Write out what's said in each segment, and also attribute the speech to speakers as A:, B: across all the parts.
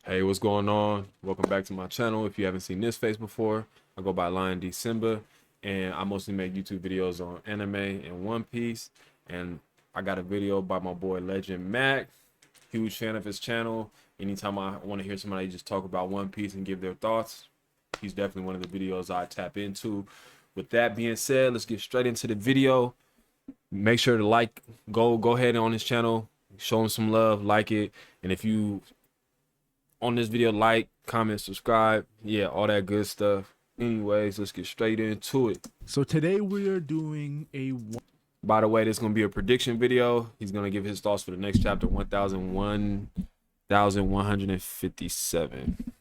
A: Hey, what's going on? Welcome back to my channel. If you haven't seen this face before, I go by Lion December, and I mostly make YouTube videos on anime and One Piece. And I got a video by my boy LegendMac. Huge fan of his channel. Anytime I want to hear somebody just talk about One Piece and give their thoughts, he's definitely one of the videos I tap into. With that being said, let's get straight into the video. Make sure to go ahead on his channel, show him some love, like it, and if you on this video, like, comment, subscribe, yeah, all that good stuff. Anyways, let's get straight into it.
B: So today we are doing a
A: By the way, this is gonna be a prediction video. He's gonna give his thoughts for the next chapter, 1157.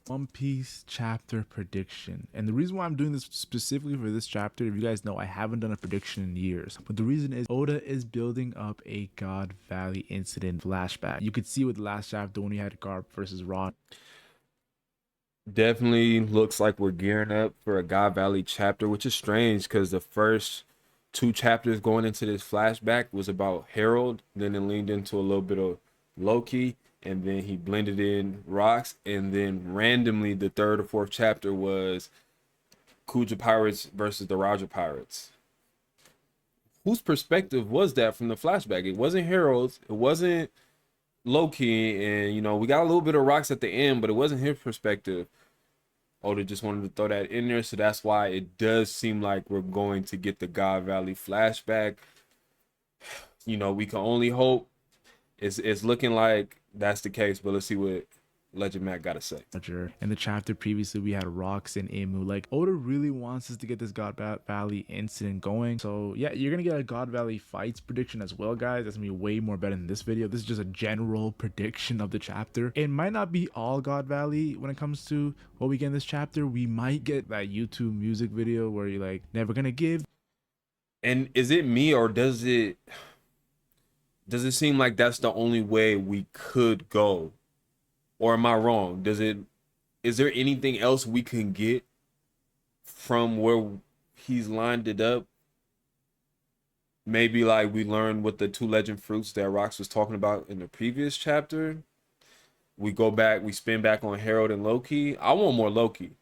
B: One Piece chapter prediction. And the reason why I'm doing this specifically for this chapter, if you guys know, I haven't done a prediction in years. But the reason is Oda is building up a God Valley incident flashback. You could see with the last chapter when we had Garp versus Rod.
A: Definitely looks like we're gearing up for a God Valley chapter, which is strange because the first two chapters going into this flashback was about Harold, then it leaned into a little bit of Loki, and then he blended in rocks, and then randomly the third or fourth chapter was Kuja Pirates versus the Roger Pirates. Whose perspective was that from the flashback? It wasn't Harold's, it wasn't Loki, and we got a little bit of rocks at the end, but it wasn't his perspective. Oda just wanted to throw that in there, so that's why it does seem like we're going to get the God Valley flashback. We can only hope. It's looking like that's the case, but let's see what LegendMac got to say.
B: In the chapter previously, we had Rocks and Emu. Like, Oda really wants us to get this God Valley incident going. So yeah, you're gonna get a God Valley fights prediction as well, guys. That's gonna be way more better than this video. This is just a general prediction of the chapter. It might not be all God Valley when it comes to what we get in this chapter. We might get that YouTube music video where you're like, never gonna give.
A: And is it me, or does it seem like that's the only way we could go? Or am I wrong? Is there anything else we can get from where he's lined it up? Maybe like we learned what the two legend fruits that Rox was talking about in the previous chapter. We go back, we spin back on Harold and Loki. I want more Loki,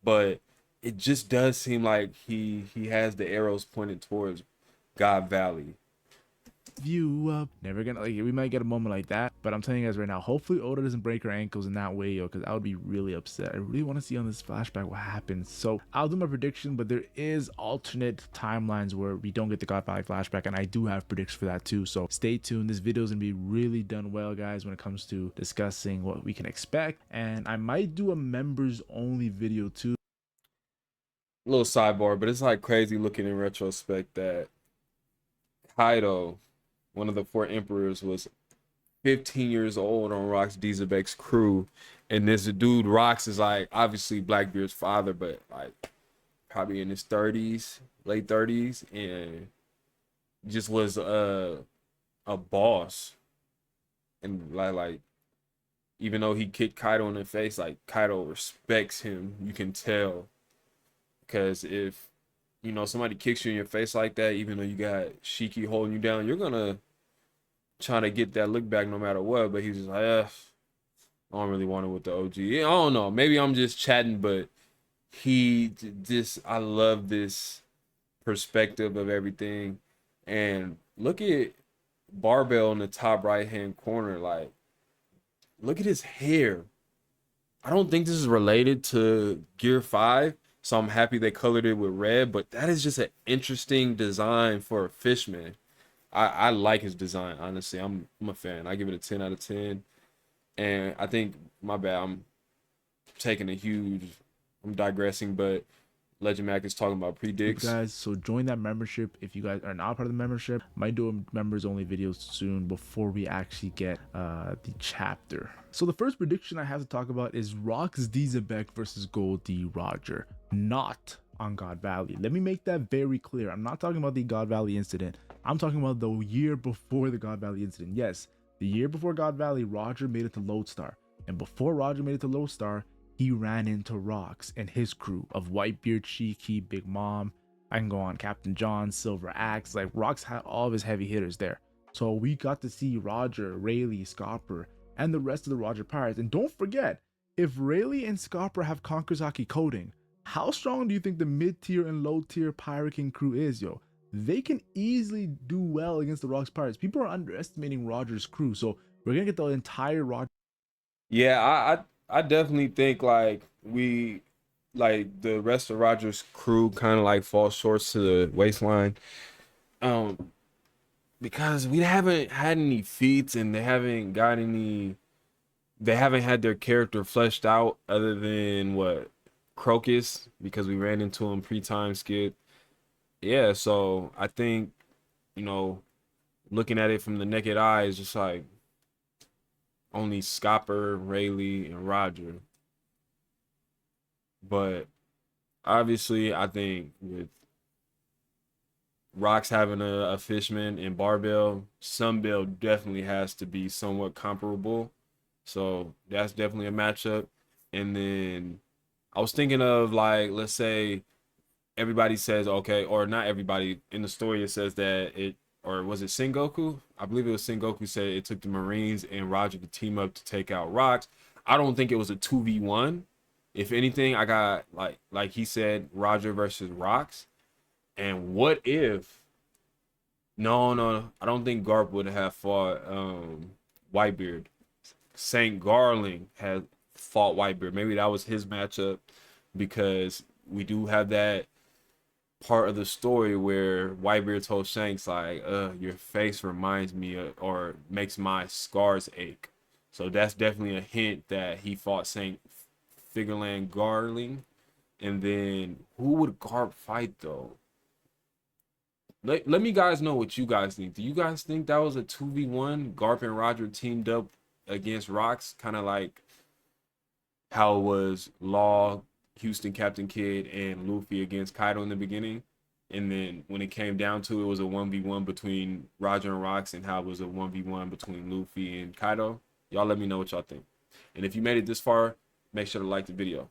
A: but it just does seem like he has the arrows pointed towards God Valley.
B: You up, never gonna, like, we might get a moment like that, but I'm telling you guys right now, hopefully Oda doesn't break her ankles in that way, yo, because I would be really upset. I really want to see on this flashback what happens. So I'll do my prediction, but there is alternate timelines where we don't get the God Valley flashback, and I do have predictions for that too. So stay tuned. This video is gonna be really done well, guys, when it comes to discussing what we can expect, and I might do a members only video too.
A: Little sidebar, but it's like crazy looking in retrospect that Kaido, one of the four emperors, was 15 years old on Rox Dizabek's crew, and this dude Rox is like obviously Blackbeard's father, but like probably in his 30s, late 30s, and just was a boss. And like even though he kicked Kaido in the face, like Kaido respects him. You can tell, because if somebody kicks you in your face like that, even though you got Shiki holding you down, you're gonna try to get that look back no matter what. But he's just like, I don't really want it with the OG. I don't know. Maybe I'm just chatting, but I love this perspective of everything. And look at Barbell in the top right hand corner. Like, look at his hair. I don't think this is related to Gear 5, so I'm happy they colored it with red, but that is just an interesting design for a fishman. I like his design, honestly. I'm a fan. I give it a 10 out of 10. And I think, my bad, I'm digressing, but Legend Mac is talking about predicts.
B: Guys, so join that membership if you guys are not part of the membership. Might do a members only video soon before we actually get the chapter. So the first prediction I have to talk about is Rox Dizabek versus Gold D Roger, not on God Valley. Let me make that very clear. I'm not talking about the God Valley incident. I'm talking about the year before the God Valley incident. Yes, the year before God Valley, Roger made it to Lodestar, and before Roger made it to Lodestar, he ran into Rox and his crew of Whitebeard, Shiki, Big Mom. I can go on, Captain John, Silver Axe. Like, Rox had all of his heavy hitters there. So we got to see Roger, Rayleigh, Scopper, and the rest of the Roger Pirates. And don't forget, if Rayleigh and Scarpa have Kankazaki coding, how strong do you think the mid-tier and low-tier Pirate King crew is, yo? They can easily do well against the Rocks Pirates. People are underestimating Roger's crew, so we're gonna get the entire Roger.
A: Yeah, I definitely think like the rest of Rogers' crew kind of like falls short to the waistline. Um, because we haven't had any feats and they haven't had their character fleshed out other than what Crocus, because we ran into him pre-time skip. Yeah, so I think, you know, looking at it from the naked eye is just like only Scopper, Rayleigh, and Roger. But obviously, I think with Rocks having a Fishman and Barbell, Sunbell definitely has to be somewhat comparable. So that's definitely a matchup. And then I was thinking of like, let's say everybody says okay, or not everybody in the story it says that it, or was it Sengoku? I believe it was Sengoku said it took the Marines and Roger to team up to take out Rocks. I don't think it was a 2v1. If anything, I got like he said, Roger versus Rocks. And what if no, I don't think Garp would have fought Whitebeard. Saint Garling had fought Whitebeard. Maybe that was his matchup, because we do have that part of the story where Whitebeard told Shanks like, your face reminds me of, or makes my scars ache. So that's definitely a hint that he fought Saint Figurland Garling. And then who would Garp fight though? Let me guys know what you guys think. Do you guys think that was a 2v1? Garp and Roger teamed up against Rocks, kind of like how it was Law, Houston, Captain Kidd, and Luffy against Kaido in the beginning. And then when it came down to it, was a 1v1 between Roger and Rocks, and how it was a 1v1 between Luffy and Kaido. Y'all let me know what y'all think. And if you made it this far, make sure to like the video.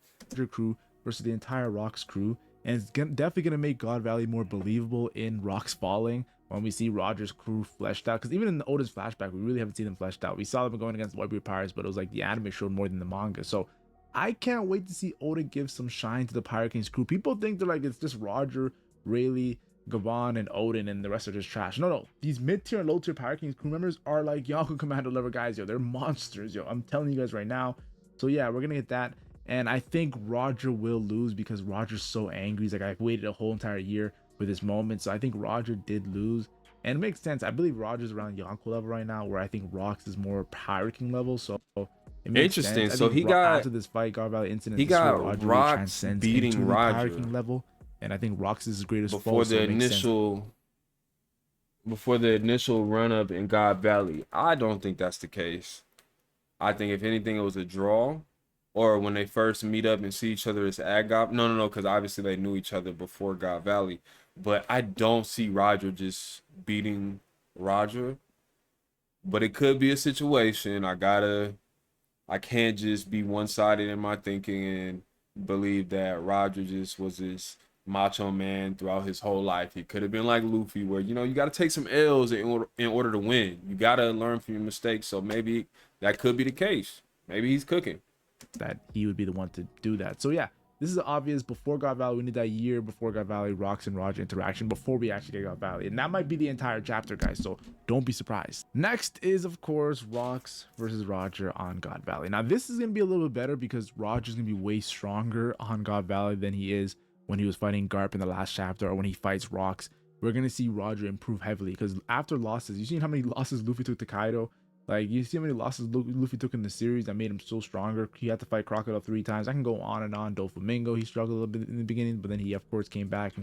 B: Crew versus the entire Rocks crew, and it's definitely going to make God Valley more believable in Rocks falling when we see Roger's crew fleshed out. Because even in the Oda's flashback, we really haven't seen them fleshed out. We saw them going against Whitebeard Pirates, but it was like the anime showed more than the manga. So I can't wait to see Oda give some shine to the Pirate King's crew. People think they're like, it's just Roger, Rayleigh, Gavan, and Odin, and the rest are just trash. No, these mid-tier and low-tier Pirate King's crew members are like Yahoo Commando level guys, yo. They're monsters, yo. I'm telling you guys right now. So yeah, we're gonna get that. And I think Roger will lose because Roger's so angry. He's like, I've waited a whole entire year for this moment. So I think Roger did lose. And it makes sense. I believe Roger's around Yonko level right now, where I think Rocks is more Pirate King level. So it makes
A: Interesting.
B: sense.
A: So he got,
B: after this fight, God Valley incident,
A: he got
B: Roger really
A: Rocks
B: transcends
A: beating
B: into the Pirate
A: Roger
B: King level. And I think Rocks is his greatest
A: before
B: foe.
A: the initial run up in God Valley. I don't think that's the case. I think if anything, it was a draw, or when they first meet up and see each other as Agop. No, because obviously they knew each other before God Valley. But I don't see Roger just beating Roger. But it could be a situation. I can't just be one-sided in my thinking and believe that Roger just was this macho man throughout his whole life. He could have been like Luffy, where you got to take some L's in order to win. You got to learn from your mistakes. So maybe that could be the case. Maybe he's cooking.
B: That he would be the one to do that. So yeah, this is obvious. Before God Valley, we need that year before God Valley, Rocks and Roger interaction before we actually get God Valley. And that might be the entire chapter, guys. So don't be surprised. Next is, of course, Rocks versus Roger on God Valley. Now, this is going to be a little bit better because Roger's going to be way stronger on God Valley than he is when he was fighting Garp in the last chapter, or when he fights Rocks. We're going to see Roger improve heavily because after losses, you seen how many losses Luffy took to Kaido? Like, you see how many losses Luffy took in the series that made him so stronger. He had to fight Crocodile 3 times. I can go on and on. Doflamingo, he struggled a little bit in the beginning, but then he, of course, came back.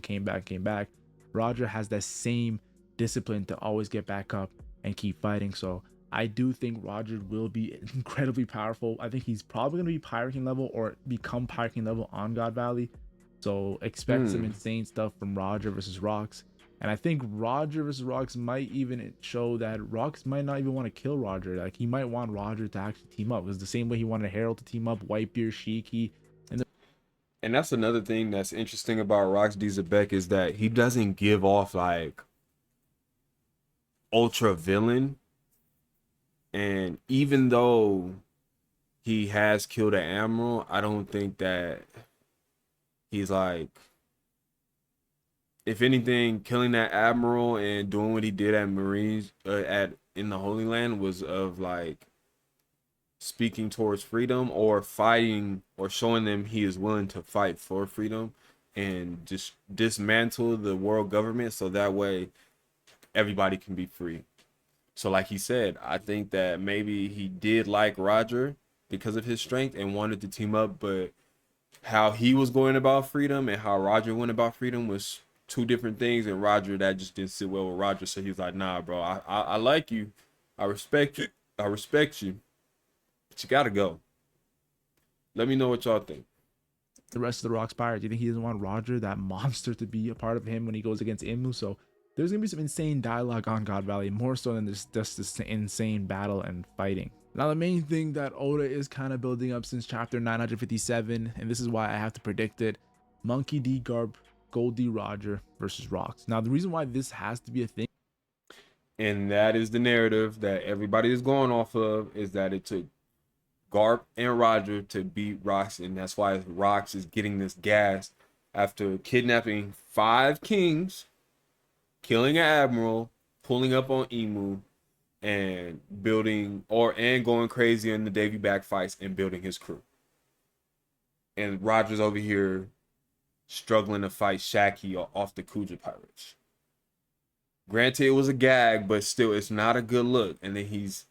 B: Roger has that same discipline to always get back up and keep fighting. So I do think Roger will be incredibly powerful. I think he's probably going to be Pirate King level or become Pirate King level on God Valley. So expect some insane stuff from Roger versus Rocks. And I think Roger versus Rocks might even show that Rocks might not even want to kill Roger. Like, he might want Roger to actually team up. Because the same way he wanted Harold to team up, Whitebeard, Shiki.
A: And that's another thing that's interesting about Rocks Dizabek is that he doesn't give off like ultra villain And even though he has killed an admiral, I don't think that he's like, if anything, killing that admiral and doing what he did at Marines at in the Holy Land was of like speaking towards freedom or fighting or showing them he is willing to fight for freedom and just dismantle the world government so that way everybody can be free. So like he said, I think that maybe he did like Roger because of his strength and wanted to team up, but how he was going about freedom and how Roger went about freedom was two different things, and Roger, that just didn't sit well with Roger. So he's like, nah, bro, I like you. I respect you. I respect you. But you gotta go. Let me know what y'all think.
B: The rest of the Rock's Pirate, do you think he doesn't want Roger, that monster, to be a part of him when he goes against Immu? So there's gonna be some insane dialogue on God Valley, more so than just this insane battle and fighting. Now, the main thing that Oda is kind of building up since chapter 957, and this is why I have to predict it: Monkey D. Garp, Gold D. Roger versus Rocks. Now, the reason why this has to be a thing,
A: And that is the narrative that everybody is going off of, is that it took Garp and Roger to beat Rocks, and that's why Rocks is getting this gas after kidnapping 5 kings, killing an admiral, pulling up on Emu, and going crazy in the Davy back fights and building his crew. And Roger's over here struggling to fight Shaki off the Kuja pirates. Granted, it was a gag, but still, it's not a good look. And then he's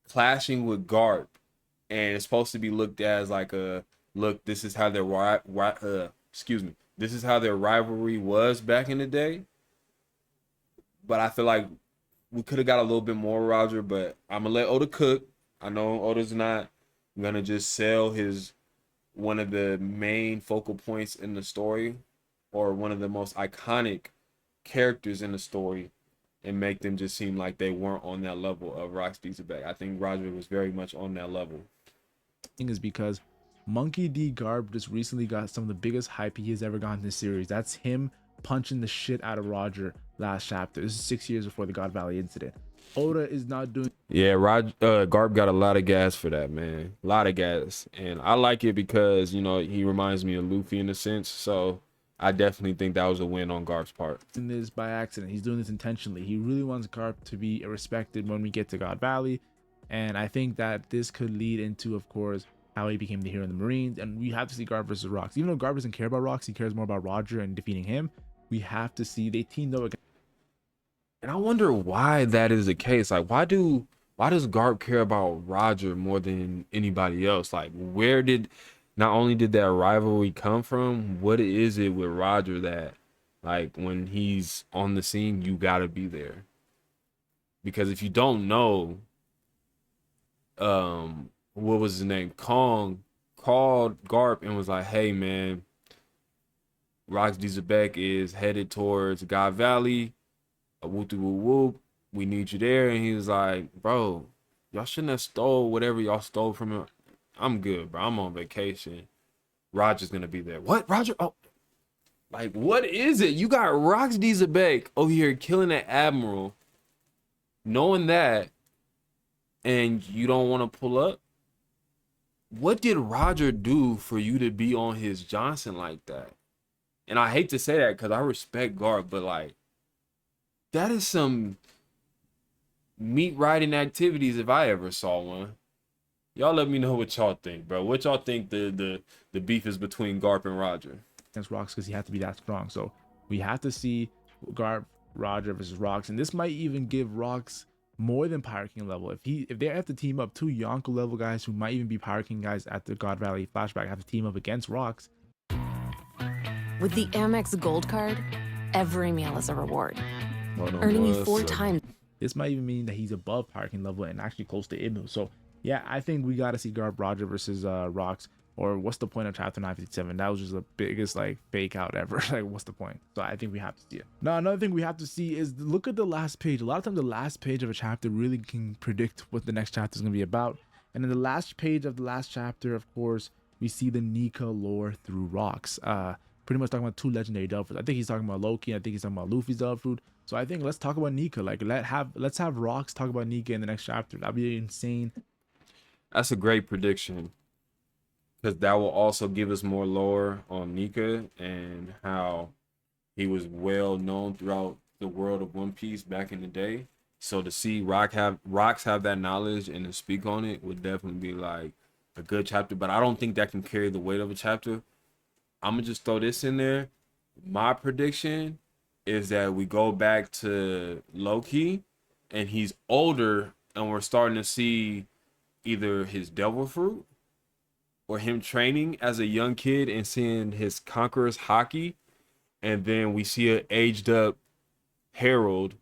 A: clashing with Garp, and it's supposed to be looked at as like a look. This is how their this is how their rivalry was back in the day. But I feel like we could have got a little bit more Roger. But I'm gonna let Oda cook. I know Oda's not gonna just sell his one of the main focal points in the story, or one of the most iconic characters in the story, and make them just seem like they weren't on that level of Rox Dieselbeck. I think Roger was very much on that level.
B: is because Monkey D. Garp just recently got some of the biggest hype he has ever gotten in this series. That's him punching the shit out of Roger last chapter. This is 6 years before the God Valley incident. Oda is not doing.
A: Yeah, Garp got a lot of gas for that, man. A lot of gas. And I like it because, you know, he reminds me of Luffy in a sense. So I definitely think that was a win on Garp's part.
B: Doing this by accident. He's doing this intentionally. He really wants Garp to be respected when we get to God Valley. And I think that this could lead into, of course, how he became the hero in the Marines. And we have to see Garp versus Rocks. Even though Garp doesn't care about Rocks, he cares more about Roger and defeating him. We have to see they teamed up against.
A: And I wonder why that is the case. Like, why does Garp care about Roger more than anybody else? Like, not only did that rivalry come from, what is it with Roger that, like, when he's on the scene, you gotta be there? Because if you don't know, what was his name? Kong called Garp and was like, hey man, Rox Dieselbeck is headed towards God Valley. Whoop whoop whoop. We need you there. And he was like, bro, y'all shouldn't have stole whatever y'all stole from him. I'm good, bro. I'm on vacation. Roger's gonna be there. What? Roger? Oh, like, what is it? You got Rox Dieselbeck over here killing an admiral, knowing that, and you don't want to pull up? What did Roger do for you to be on his Johnson like that? And I hate to say that because I respect Garp, but like, that is some meat riding activities if I ever saw one. Y'all let me know what y'all think, bro. What y'all think the beef is between Garp and Roger?
B: Against Rocks, because he had to be that strong. So we have to see Garp, Roger versus Rocks, and this might even give Rocks more than Pirate King level. If they have to team up 2 Yonko level guys who might even be Pirate King guys at the God Valley flashback, have to team up against Rocks.
C: With the Amex Gold Card, every meal is a reward, earning you 4 times.
B: This might even mean that he's above Pirate King level and actually close to Inu. So yeah, I think we got to see Garp, Roger versus Rocks. Or what's the point of chapter 957? That was just the biggest like fake out ever. Like, what's the point? So I think we have to see it. Now, another thing we have to see is look at the last page. A lot of times the last page of a chapter really can predict what the next chapter is going to be about. And in the last page of the last chapter, of course, we see the Nika lore through Rocks. Pretty much talking about 2 legendary Devil Fruits. I think he's talking about Loki. I think he's talking about Luffy's Devil Fruit. So I think let's talk about Nika. Like let's have Rocks talk about Nika in the next chapter. That'd be insane.
A: That's a great prediction because that will also give us more lore on Nika and how he was well known throughout the world of One Piece back in the day. So to see Rocks have that knowledge and to speak on it would definitely be like a good chapter. But I don't think that can carry the weight of a chapter. I'm gonna just throw this in there. My prediction is that we go back to Loki and he's older and we're starting to see either his devil fruit or him training as a young kid and seeing his conqueror's hockey, and then we see an aged up Harold,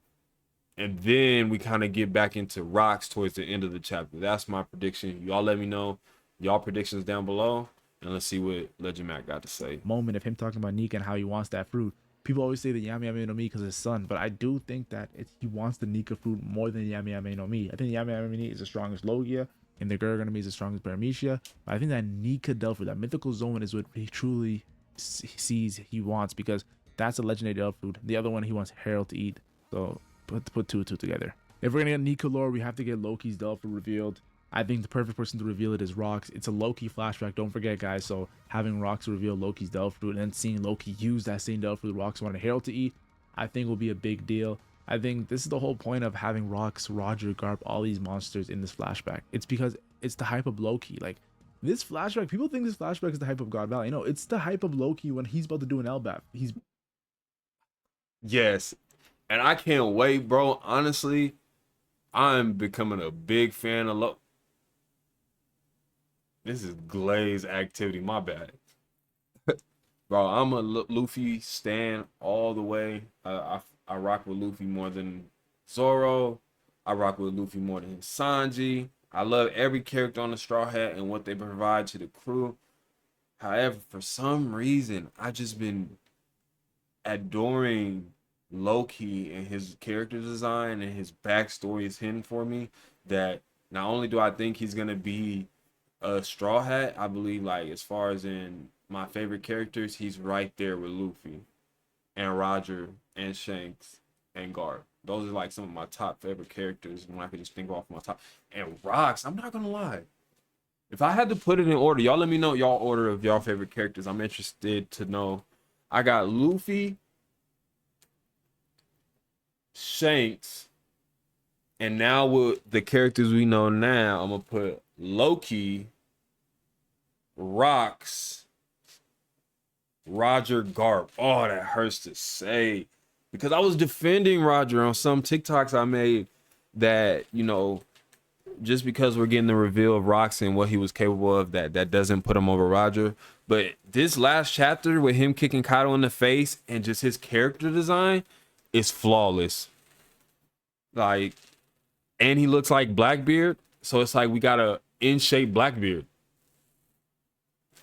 A: and then we kind of get back into Rocks towards the end of the chapter. That's my prediction. Y'all let me know y'all predictions down below, and let's see what LegendMac got to say.
B: Moment of him talking about Nika and how he wants that fruit. People always say the Yami Yami no Mi because his son, but I do think that he wants the Nika fruit more than Yami Yami no Mi. I think Yami Yami no Mi is the strongest Logia, and the Garganami is the strongest Paramecia. But I think that Nika Delphi, that mythical zone, is what he truly sees he wants, because that's a legendary Delphi fruit. The other one he wants Harold to eat. So put two and two together. If we're gonna get Nika lore, we have to get Loki's Delphi revealed. I think the perfect person to reveal it is Rocks. It's a Loki flashback, don't forget, guys. So having Rocks reveal Loki's Delphi fruit and then seeing Loki use that same Delphi fruit Rocks wanted Harold to eat, I think will be a big deal. I think this is the whole point of having Rocks, Roger, Garp, all these monsters in this flashback. It's because it's the hype of Loki. Like, this flashback, people think this flashback is the hype of God Valley. No, it's the hype of Loki when he's about to do an LBAP.
A: Yes, and I can't wait, bro. Honestly, I'm becoming a big fan of Loki. This is Glaze activity, my bad. Bro, I'm a Luffy stan all the way. I rock with Luffy more than Zoro. I rock with Luffy more than Sanji. I love every character on the Straw Hat and what they provide to the crew. However, for some reason, I just been adoring Loki and his character design and his backstory is hidden for me. That not only do I think he's gonna be a Straw Hat, I believe, like, as far as in my favorite characters, he's right there with Luffy and Roger and Shanks and Garp. Those are like some of my top favorite characters when I could just think off my top. And Rocks, I'm not gonna lie, if I had to put it in order, y'all let me know y'all order of y'all favorite characters. I'm interested to know. I got Luffy, Shanks, and now with the characters we know now, I'm gonna put Loki, Rocks, Roger, Garp. Oh, that hurts to say, because I was defending Roger on some TikToks I made that, you know, just because we're getting the reveal of Rocks and what he was capable of, that doesn't put him over Roger. But this last chapter with him kicking Kaido in the face and just his character design is flawless. Like, and he looks like Blackbeard, so it's like we got a in-shape Blackbeard.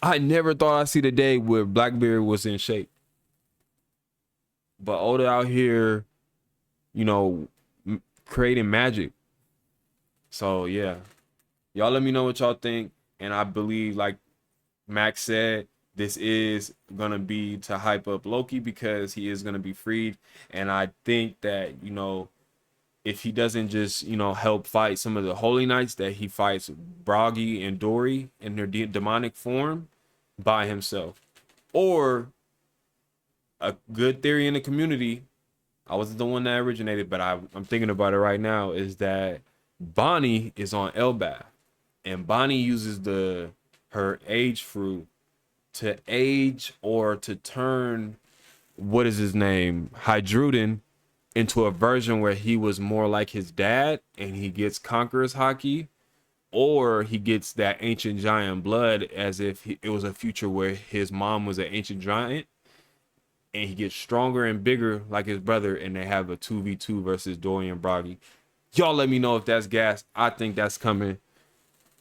A: I never thought I'd see the day where Blackbeard was in shape. But Oda out here, you know, creating magic. So yeah, y'all let me know what y'all think. And I believe, like Max said, this is gonna be to hype up Loki because he is gonna be freed. And I think that, you know, if he doesn't just, you know, help fight some of the Holy Knights, that he fights Broggy and Dory in their demonic form by himself. Or a good theory in the community, I wasn't the one that originated, but I'm thinking about it right now, is that Bonnie is on Elbaf, and Bonnie uses her age fruit to age or to turn, what is his name, Hydruden, into a version where he was more like his dad and he gets Conqueror's Haki, or he gets that ancient giant blood as if it was a future where his mom was an ancient giant and he gets stronger and bigger like his brother, and they have a 2v2 versus Dory and Broggy. Y'all let me know if that's gas. I think that's coming.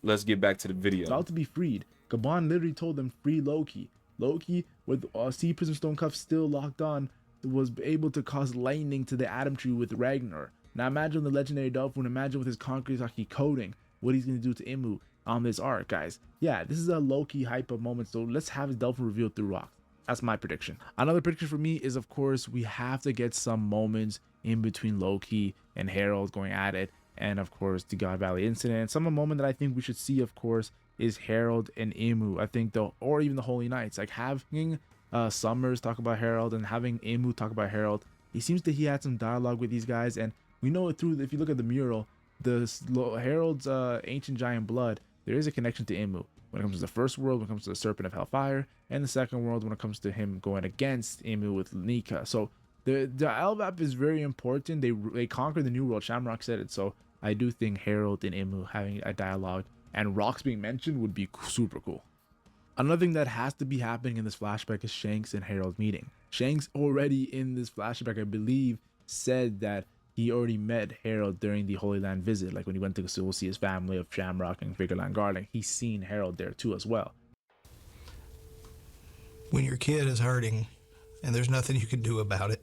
A: Let's get back to the video.
B: About to be freed. Gabon literally told them free Loki. Loki, with Sea Prism Stone Cuff still locked on, was able to cause lightning to the Atom Tree with Ragnar. Now imagine the legendary Dolphin. Imagine with his Conqueror's Haki coding what he's going to do to Imu on this arc, guys. Yeah, this is a Loki hype up moment, so let's have his Dolphin revealed through Rocks. That's my prediction. Another prediction for me is, of course, we have to get some moments in between Loki and Harold going at it, and of course the God Valley incident. Some moment that I think we should see, of course, is Harold and Imu. I think or even the Holy Knights, like having Summers talk about Harold and having Imu talk about Harold. It seems that he had some dialogue with these guys, and we know it through, if you look at the mural, Harold's ancient giant blood, there is a connection to Imu when it comes to the first world, when it comes to the Serpent of Hellfire, and the second world when it comes to him going against Imu with Nika. So the LVAP is very important. They conquered the new world. Shamrock said it. So I do think Harold and Imu having a dialogue and rocks being mentioned would be super cool. Another thing that has to be happening in this flashback is Shanks and Harold meeting. Shanks already in this flashback, I believe, said that he already met Harold during the Holy Land visit, like when he went to go see his family of Shamrock and Figureland Garland. He's seen Harold there too as well.
D: When your kid is hurting and there's nothing you can do about it,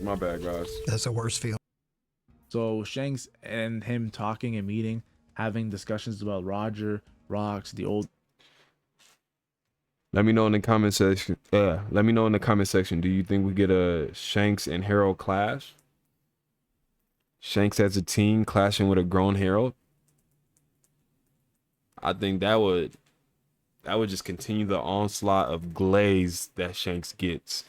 A: My bad, guys.
D: that's the worst feeling.
B: So Shanks and him talking and meeting, having discussions about Roger, Rocks, the old.
A: Let me know in the comment section. Let me know in the comment section. Do you think we get a Shanks and Harold clash? Shanks as a teen clashing with a grown Harold? I think that would just continue the onslaught of glaze that Shanks gets.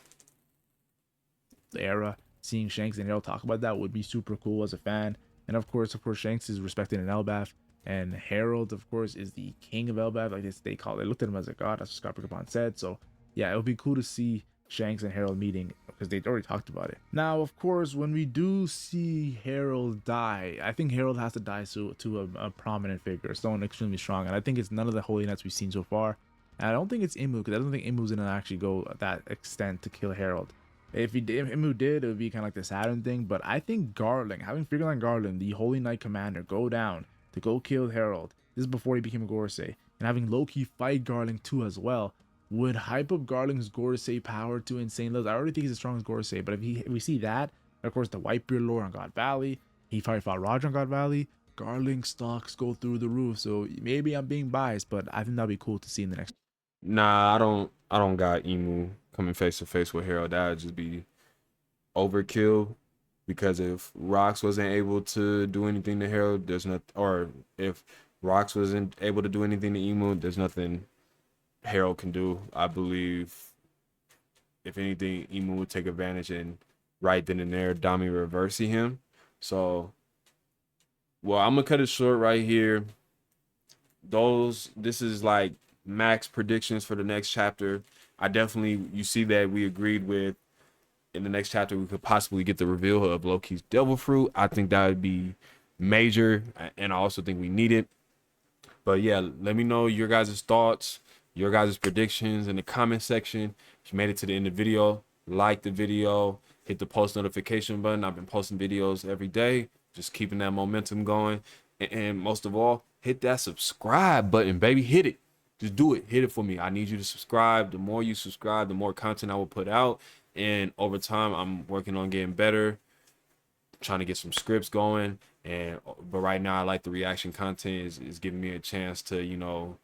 B: The era, seeing Shanks and Harold talk about that would be super cool as a fan. And of course Shanks is respected in Elbaf, and Harold, of course, is the king of Elbaf. Like they looked at him as a god, as Scott Pickapon said. So yeah, it would be cool to see Shanks and Harold meeting because they already talked about it. Now, of course, when we do see Harold die, I think Harold has to die to a prominent figure, someone extremely strong, and I think it's none of the Holy Knights we've seen so far. And I don't think it's Imu, because I don't think Imu's gonna actually go that extent to kill Harold. If Imu did, it would be kind of like the Saturn thing. But I think Garland, having Figureland Garland, the Holy Knight commander, go down to go kill Harold. This is before he became a Gorosei, and having Loki fight Garland too as well would hype up Garland's Gorosei power to insane levels. I already think he's as strong as Gorosei, but if we see that, of course, the Whitebeard lore on God Valley, he probably fought Roger on God Valley. Garland stocks go through the roof. So maybe I'm being biased, but I think that'd be cool to see in the next.
A: Nah, I don't got Imu coming face to face with Harold. That would just be overkill. Because if Rox wasn't able to do anything to Harold, there's not, or if Rox wasn't able to do anything to Imu, there's nothing Harold can do. I believe, if anything, Imu would take advantage and right then and there, Dami reversing him. So, well, I'm gonna cut it short right here. This is like Mac's predictions for the next chapter. You see that we agreed with. In the next chapter, we could possibly get the reveal of Loki's Devil Fruit. I think that would be major, and I also think we need it. But yeah, let me know your guys' thoughts, your guys' predictions in the comment section. If you made it to the end of the video, like the video, hit the post notification button. I've been posting videos every day, just keeping that momentum going. And most of all, hit that subscribe button, baby. Hit it. Just do it. Hit it for me. I need you to subscribe. The more you subscribe, the more content I will put out. And over time, I'm working on getting better, trying to get some scripts going. But right now, I like the reaction content is giving me a chance to,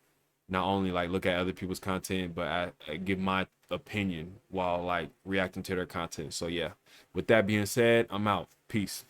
A: not only like look at other people's content, but I give my opinion while like reacting to their content. So yeah, with that being said, I'm out. Peace.